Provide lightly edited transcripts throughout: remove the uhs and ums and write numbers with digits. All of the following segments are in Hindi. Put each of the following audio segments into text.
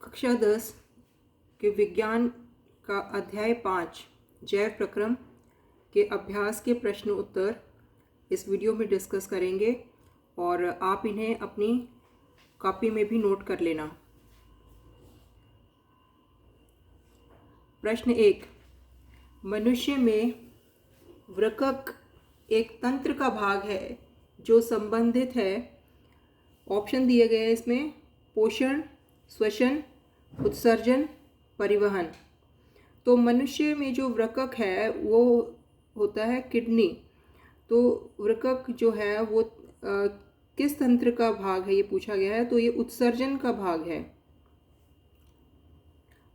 कक्षा 10 के विज्ञान का अध्याय 5 जैव प्रक्रम के अभ्यास के प्रश्न उत्तर इस वीडियो में डिस्कस करेंगे और आप इन्हें अपनी कॉपी में भी नोट कर लेना। प्रश्न 1, मनुष्य में वृक्क एक तंत्र का भाग है जो संबंधित है। ऑप्शन दिए गए हैं इसमें: पोषण, श्वसन, उत्सर्जन, परिवहन। तो मनुष्य में जो वृक्क है वो होता है किडनी। तो वृक्क जो है वो किस तंत्र का भाग है ये पूछा गया है, तो ये उत्सर्जन का भाग है।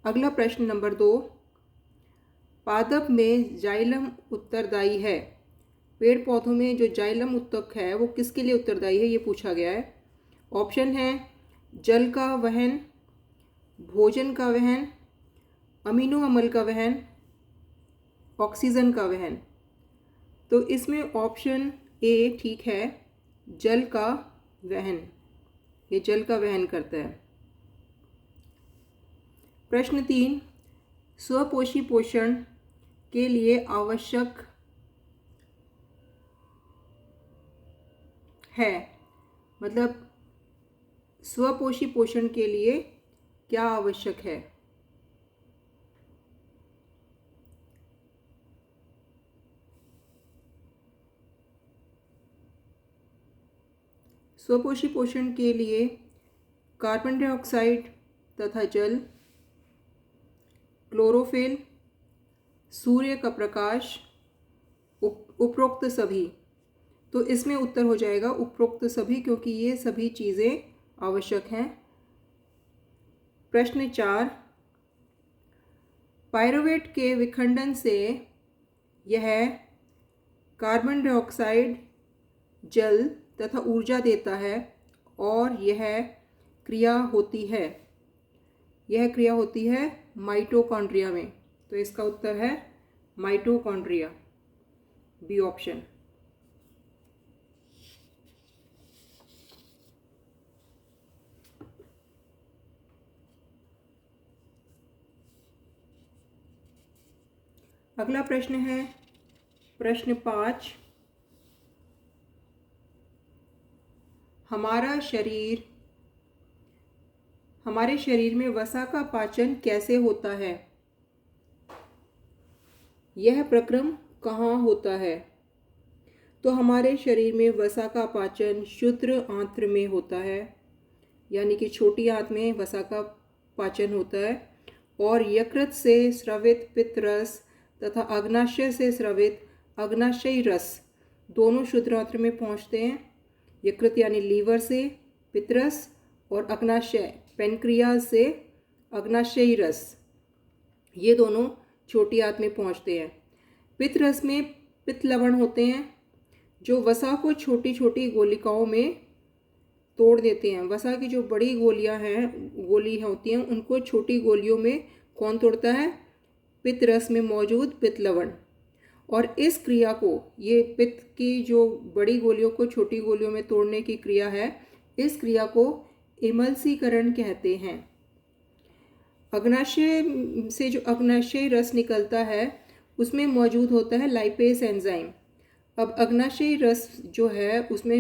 अगला प्रश्न नंबर 2, पादप में जाइलम उत्तरदायी है। पेड़ पौधों में जो जाइलम उत्तक है वो किसके लिए उत्तरदायी है ये पूछा गया है। ऑप्शन है जल का वहन, भोजन का वहन, अमीनो अम्ल का वहन, ऑक्सीजन का वहन। तो इसमें ऑप्शन ए ठीक है, जल का वहन। ये जल का वहन करता है। प्रश्न 3, स्वपोषी पोषण के लिए आवश्यक है, मतलब स्वपोषी पोषण के लिए क्या आवश्यक है। स्वपोषी पोषण के लिए कार्बन डाइऑक्साइड तथा जल, क्लोरोफिल, सूर्य का प्रकाश, उपरोक्त सभी। तो इसमें उत्तर हो जाएगा उपरोक्त सभी, क्योंकि ये सभी चीज़ें आवश्यक हैं। प्रश्न 4, पायरुवेट के विखंडन से यह कार्बन डाइऑक्साइड, जल तथा ऊर्जा देता है और यह क्रिया होती है माइटोकॉन्ड्रिया में। तो इसका उत्तर है माइटोकॉन्ड्रिया, बी ऑप्शन। अगला प्रश्न है प्रश्न 5, हमारे शरीर में वसा का पाचन कैसे होता है? यह प्रक्रम कहाँ होता है? तो हमारे शरीर में वसा का पाचन क्षुद्र आंत्र में होता है, यानी कि छोटी आंत में वसा का पाचन होता है। और यकृत से स्रवित पित्तरस तथा अग्नाशय से स्रवित अग्नाशयी रस दोनों क्षुद्र आंत्र में पहुँचते हैं। यकृत यानी लीवर से पित्तरस और अग्नाशय पेनक्रियाज से अग्नाशयी रस, ये दोनों छोटी आंत में पहुंचते हैं। पित्त रस में पित्त लवण होते हैं जो वसा को छोटी छोटी गोलिकाओं में तोड़ देते हैं। वसा की जो बड़ी गोली होती हैं उनको छोटी गोलियों में कौन तोड़ता है? पित्त रस में मौजूद पित्त लवण। और इस क्रिया को, ये पित्त की जो बड़ी गोलियों को छोटी गोलियों में तोड़ने की क्रिया है, इस क्रिया को इमल्सीकरण कहते हैं। अग्नाशय से जो अग्नाशयी रस निकलता है उसमें मौजूद होता है लाइपेस एंजाइम। अब अग्नाशयी रस जो है उसमें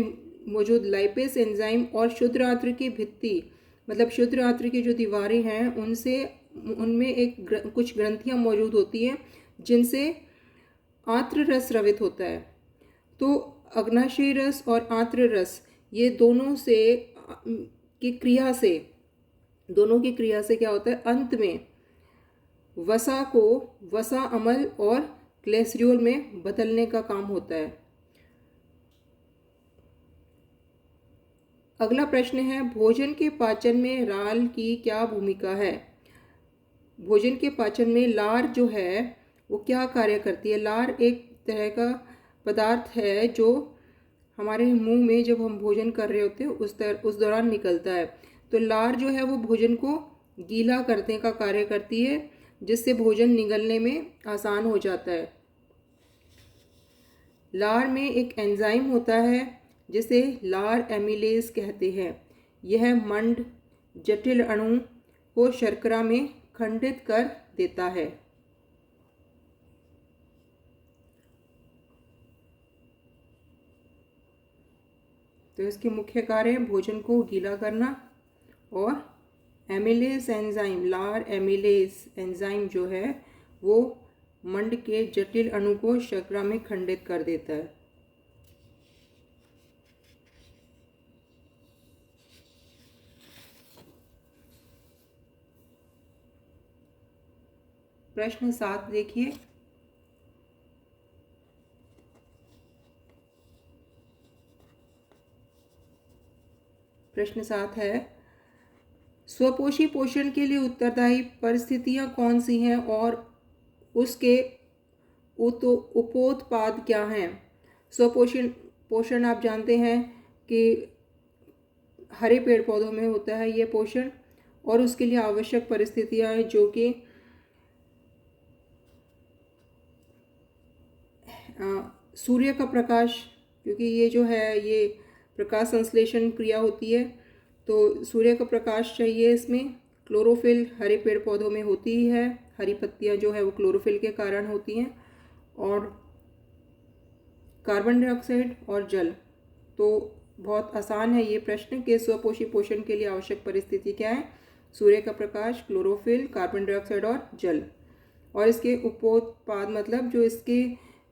मौजूद लाइपेस एंजाइम और क्षुद्र आंत्र की भित्ति, मतलब क्षुद्र आंत्र की जो दीवारें हैं उनमें कुछ ग्रंथियां मौजूद होती हैं जिनसे आंत्र रस स्रवित होता है। तो अग्नाशयी रस और आंत्र रस, ये दोनों की क्रिया से क्या होता है? अंत में वसा को वसा अम्ल और ग्लिसरॉल में बदलने का काम होता है। अगला प्रश्न है, भोजन के पाचन में लार की क्या भूमिका है? भोजन के पाचन में लार जो है वो क्या कार्य करती है? लार एक तरह का पदार्थ है जो हमारे मुंह में जब हम भोजन कर रहे होते हैं उस दौरान निकलता है। तो लार जो है वो भोजन को गीला करने का कार्य करती है, जिससे भोजन निगलने में आसान हो जाता है। लार में एक एंजाइम होता है जिसे लार एमिलेज कहते हैं। यह मंड, जटिल अणु को शर्करा में खंडित कर देता है। तो इसके मुख्य कार्य भोजन को गीला करना और एमिलेज एंजाइम, लार एमिलेज एंजाइम जो है वो मंड के जटिल अणु को शर्करा में खंडित कर देता है। प्रश्न 7 देखिए। प्रश्न 7 है, स्वपोषी पोषण के लिए उत्तरदायी परिस्थितियां कौन सी हैं और उसके उपोत्पाद क्या हैं। स्वपोषण पोषण आप जानते हैं कि हरे पेड़ पौधों में होता है ये पोषण, और उसके लिए आवश्यक परिस्थितियां हैं जो कि सूर्य का प्रकाश, क्योंकि ये जो है ये प्रकाश संश्लेषण क्रिया होती है, तो सूर्य का प्रकाश चाहिए इसमें। क्लोरोफिल हरे पेड़ पौधों में होती ही है, हरी पत्तियां जो है वो क्लोरोफिल के कारण होती हैं, और कार्बन डाइऑक्साइड और जल। तो बहुत आसान है ये प्रश्न कि स्वपोषी पोषण के लिए आवश्यक परिस्थिति क्या है। सूर्य का प्रकाश, क्लोरोफिल, कार्बन डाइऑक्साइड और जल। और इसके उपोत्पाद मतलब जो इसके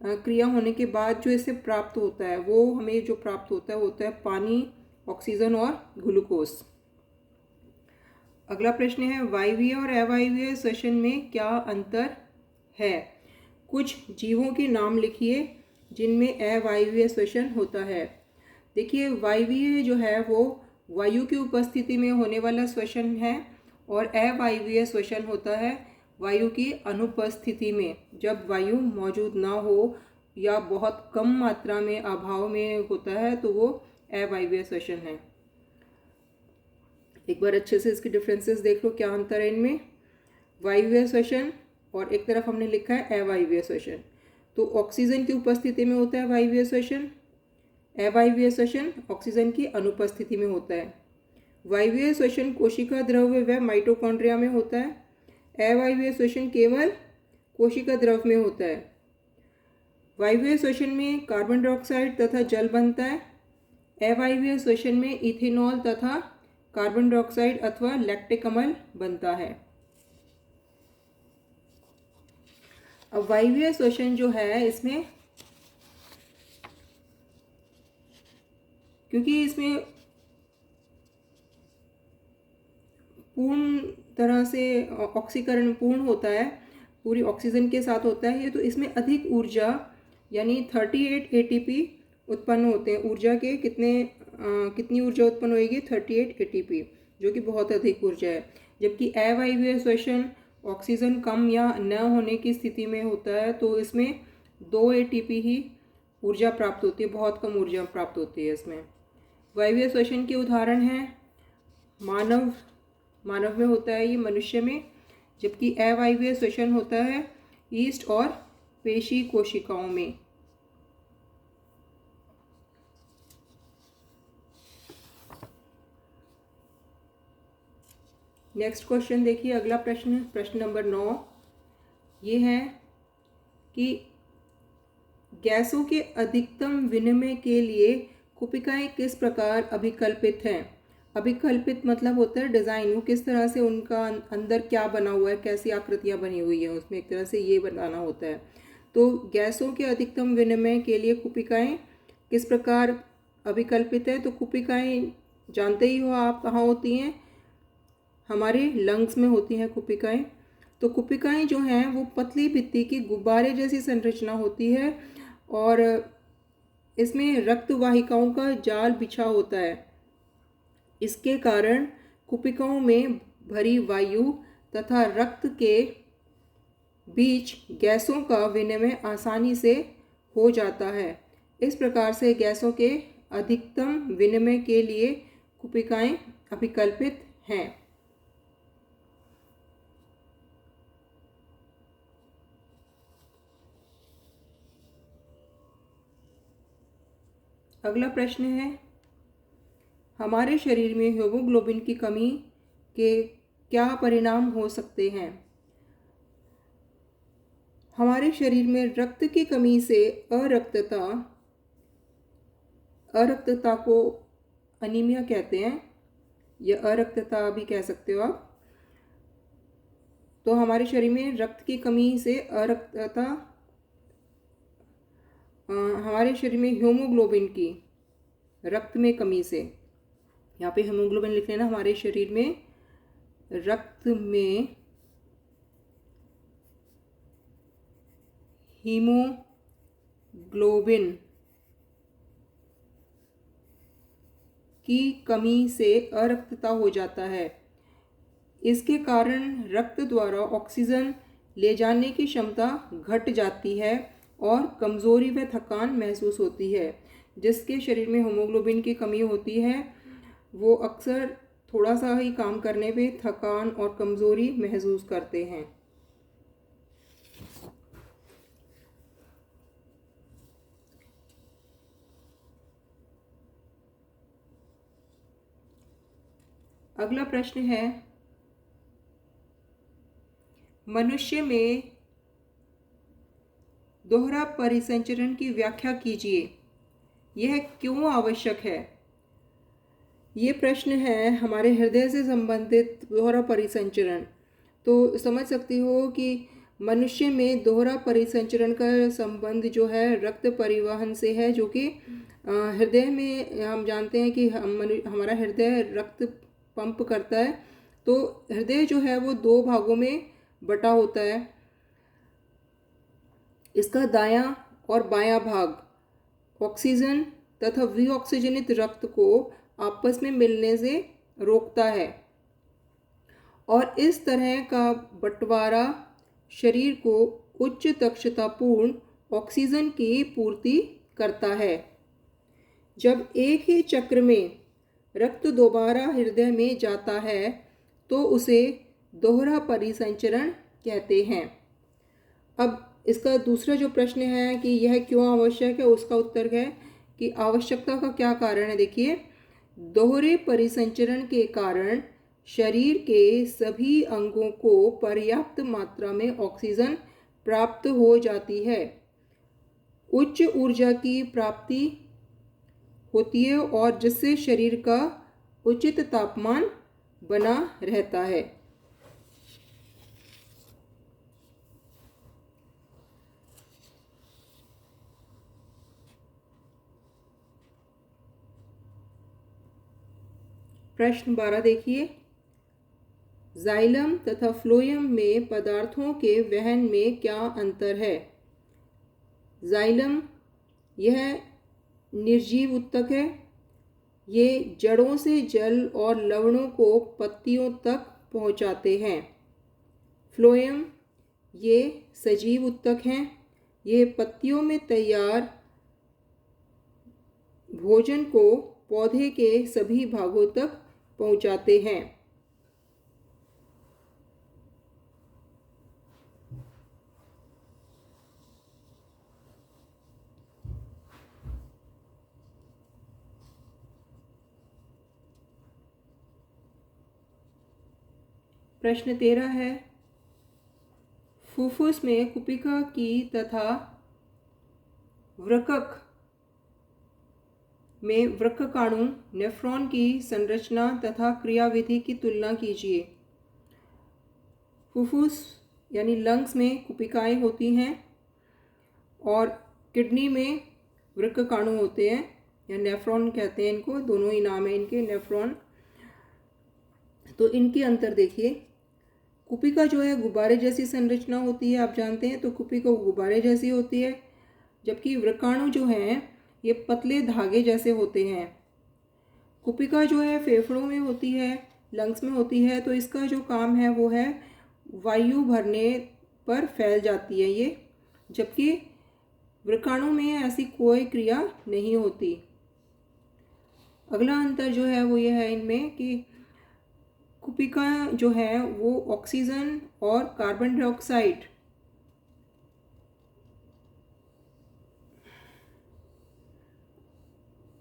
क्रिया होने के बाद जो इसे प्राप्त होता है, वो हमें जो प्राप्त होता है पानी, ऑक्सीजन और ग्लूकोज। अगला प्रश्न है, वायवीय और अवायवीय श्वसन में क्या अंतर है। कुछ जीवों के नाम लिखिए जिनमें अवायवीय श्वसन होता है। देखिए, वायवीय जो है वो वायु की उपस्थिति में होने वाला श्वसन है, और अवायवीय श्वसन होता है वायु की अनुपस्थिति में, जब वायु मौजूद ना हो या बहुत कम मात्रा में अभाव में होता है तो वो अवायवीय श्वसन है। एक बार अच्छे से इसके डिफरेंसेस देख लो, क्या अंतर है इनमें। वायवीय श्वसन और एक तरफ हमने लिखा है अवायवीय श्वसन। तो ऑक्सीजन की उपस्थिति में होता है वायवीय श्वसन, अवायवीय श्वसन ऑक्सीजन की अनुपस्थिति में होता है। वायवीय श्वसन कोशिका द्रव्य व माइटोकॉन्ड्रिया में होता है, अवायवीय श्वसन केवल कोशिका द्रव में होता है। वायवीय श्वसन में कार्बन डाइऑक्साइड तथा जल बनता है, अवायवीय श्वसन में इथेनॉल तथा कार्बन डाइऑक्साइड अथवा लैक्टिक अम्ल बनता है। अब वायवीय श्वसन जो है इसमें, क्योंकि इसमें पूर्ण तरह से ऑक्सीकरण पूर्ण होता है, पूरी ऑक्सीजन के साथ होता है ये, तो इसमें अधिक ऊर्जा यानी 38 ATP उत्पन्न होते हैं। ऊर्जा के कितनी ऊर्जा उत्पन्न होगी, 38 ATP, जो कि बहुत अधिक ऊर्जा है। जबकि अवायवीय श्वसन ऑक्सीजन कम या न होने की स्थिति में होता है, तो इसमें 2 ATP ही ऊर्जा प्राप्त होती है, बहुत कम ऊर्जा प्राप्त होती है इसमें। वायवीय श्वसन के उदाहरण हैं मानव में होता है ये, मनुष्य में। जबकि अवायवीय श्वसन होता है ईस्ट और पेशी कोशिकाओं में। नेक्स्ट क्वेश्चन देखिए, अगला प्रश्न नंबर 9 ये है कि गैसों के अधिकतम विनिमय के लिए कुपिकाएं किस प्रकार अभिकल्पित हैं। अभिकल्पित मतलब होता है डिज़ाइन, वो किस तरह से उनका अंदर क्या बना हुआ है, कैसी आकृतियाँ बनी हुई हैं उसमें, एक तरह से ये बनाना होता है। तो गैसों के अधिकतम विनिमय के लिए कुपिकाएं किस प्रकार अभिकल्पित है। तो कुपिकाएं जानते ही हो आप कहाँ होती हैं, हमारे लंग्स में होती हैं कुपिकाएं। तो कुपिकाएं जो हैं वो पतली भित्ति की गुब्बारे जैसी संरचना होती है, और इसमें रक्त वाहिकाओं का जाल बिछा होता है। इसके कारण कुपिकाओं में भरी वायु तथा रक्त के बीच गैसों का विनिमय आसानी से हो जाता है। इस प्रकार से गैसों के अधिकतम विनिमय के लिए कुपिकाएं अभिकल्पित हैं। अगला प्रश्न है, हमारे शरीर में हीमोग्लोबिन की कमी के क्या परिणाम हो सकते हैं? हमारे शरीर में रक्त की कमी से अरक्तता को अनीमिया कहते हैं, या अरक्तता भी कह सकते हो आप। तो हमारे शरीर में रक्त की कमी से अरक्तता, हमारे शरीर में हीमोग्लोबिन की रक्त में कमी से, यहाँ पे हीमोग्लोबिन लिख लेना, हमारे शरीर में रक्त में हीमोग्लोबिन की कमी से अरक्तता हो जाता है। इसके कारण रक्त द्वारा ऑक्सीजन ले जाने की क्षमता घट जाती है और कमज़ोरी व थकान महसूस होती है। जिसके शरीर में हीमोग्लोबिन की कमी होती है वो अक्सर थोड़ा सा ही काम करने पे थकान और कमज़ोरी महसूस करते हैं। अगला प्रश्न है, मनुष्य में दोहरा परिसंचरण की व्याख्या कीजिए, यह क्यों आवश्यक है? ये प्रश्न है हमारे हृदय से संबंधित दोहरा परिसंचरण। तो समझ सकती हो कि मनुष्य में दोहरा परिसंचरण का संबंध जो है रक्त परिवहन से है, जो कि हृदय में हम जानते हैं कि हमारा हृदय रक्त पंप करता है। तो हृदय जो है वो दो भागों में बटा होता है। इसका दायां और बायां भाग ऑक्सीजन तथा विऑक्सीजनित रक्त को आपस में मिलने से रोकता है, और इस तरह का बंटवारा शरीर को उच्च दक्षतापूर्ण ऑक्सीजन की पूर्ति करता है। जब एक ही चक्र में रक्त दोबारा हृदय में जाता है तो उसे दोहरा परिसंचरण कहते हैं। अब इसका दूसरा जो प्रश्न है कि यह क्यों आवश्यक है, उसका उत्तर है कि आवश्यकता का क्या कारण है। देखिए, दोहरे परिसंचरण के कारण शरीर के सभी अंगों को पर्याप्त मात्रा में ऑक्सीजन प्राप्त हो जाती है, उच्च ऊर्जा की प्राप्ति होती है, और जिससे शरीर का उचित तापमान बना रहता है। प्रश्न 12 देखिए, जाइलम तथा फ्लोएम में पदार्थों के वहन में क्या अंतर है? जाइलम यह निर्जीव ऊतक है, ये जड़ों से जल और लवणों को पत्तियों तक पहुंचाते हैं। फ्लोएम ये सजीव ऊतक हैं, ये पत्तियों में तैयार भोजन को पौधे के सभी भागों तक पहुंचाते हैं। प्रश्न 13 है, फुफ्फुस में कुपिका की तथा वृक्क में वृक्काणु नेफ्रॉन की संरचना तथा क्रियाविधि की तुलना कीजिए। फुफ्फुस यानी लंग्स में कुपिकाएं होती हैं और किडनी में वृक्काणु होते हैं, या नेफ्रॉन कहते हैं इनको, दोनों ही नाम है इनके, नेफ्रॉन। तो इनके अंतर देखिए, कुपिका जो है गुब्बारे जैसी संरचना होती है, आप जानते हैं, तो कुपिका गुब्बारे जैसी होती है, जबकि वृक्काणु जो हैं ये पतले धागे जैसे होते हैं। कुपिका जो है फेफड़ों में होती है, लंग्स में होती है, तो इसका जो काम है वो है वायु भरने पर फैल जाती है ये, जबकि वृक्काणु में ऐसी कोई क्रिया नहीं होती। अगला अंतर जो है वो ये है इनमें कि कुपिका जो है वो ऑक्सीजन और कार्बन डाइऑक्साइड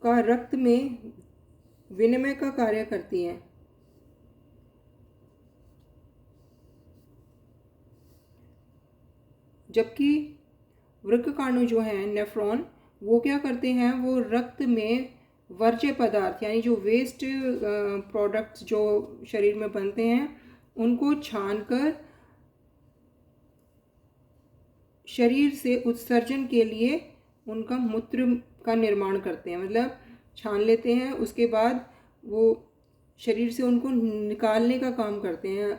का रक्त में विनिमय का कार्य करती हैं। जबकि वृक्काणु जो हैं नेफ्रॉन, वो क्या करते हैं, वो रक्त में वर्ज्य पदार्थ यानी जो वेस्ट प्रोडक्ट्स जो शरीर में बनते हैं उनको छानकर शरीर से उत्सर्जन के लिए उनका मूत्र का निर्माण करते हैं। मतलब छान लेते हैं, उसके बाद वो शरीर से उनको निकालने का काम करते हैं,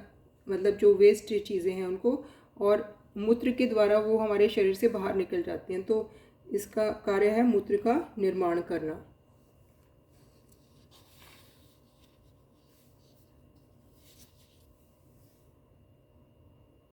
मतलब जो वेस्ट चीज़ें हैं उनको, और मूत्र के द्वारा वो हमारे शरीर से बाहर निकल जाती हैं। तो इसका कार्य है मूत्र का निर्माण करना।